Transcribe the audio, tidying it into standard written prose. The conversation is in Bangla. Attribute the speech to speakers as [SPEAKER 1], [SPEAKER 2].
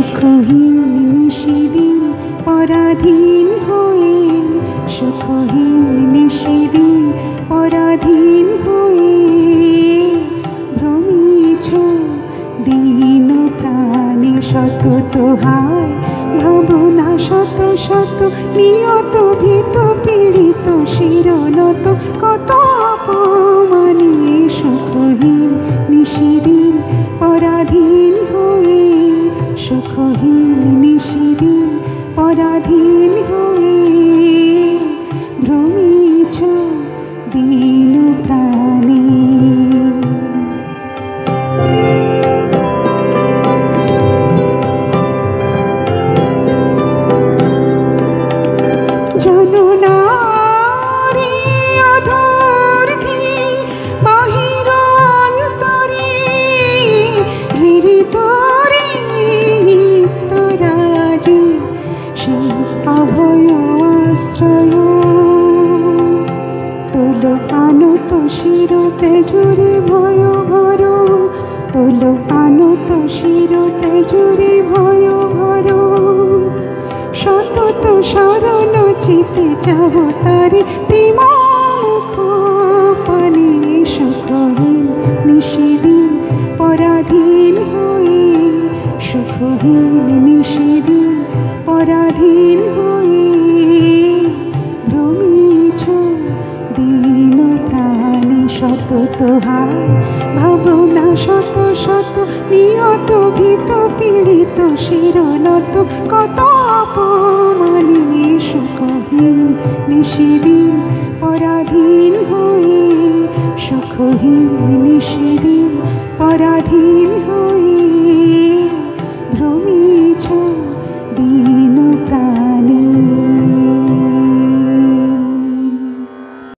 [SPEAKER 1] সুখহীন নিশিদিন পরাধীন হয়ে, সুখহীন নিশিদিন পরাধীন হয়ে ভ্রমিছ দীন প্রাণে শত হায় ভাবনা শত শত নিয়ত ভীত পীড়িত শিরনত কত অপমানে সুখহীন নিশিদিন পরাধীন হয়ে, সুখহীন নিশিদিন পরাধীন হয়ে ভ্রমিছ দীন প্রাণে। জানো না রে অধূর্ধ্বে বাহির অন্তরে ঘিরিত রে নিত্যরাজে সে অভয় আশ্রয়। তোলো আনত শিরতে জুড়ে ভয় ভর, তোলো আনত শিরতে জুড়ে ভয় ভর। সতত শরণ চিতে চাহ তারে প্রেম মুখ পানে, সুখহীন নিশিদিন পরাধীন হয়ে, সুখহীন নিশিদিন পরাধীন হয়ে ভ্রমিছ দীন প্রাণে শত হায় ভাবনা শত শত নিয়ত ভীত পীড়িত শিরনত কত অপমানে সুখহীন নিশিদিন পরাধীন হয়ে, সুখহীন নিশিদিন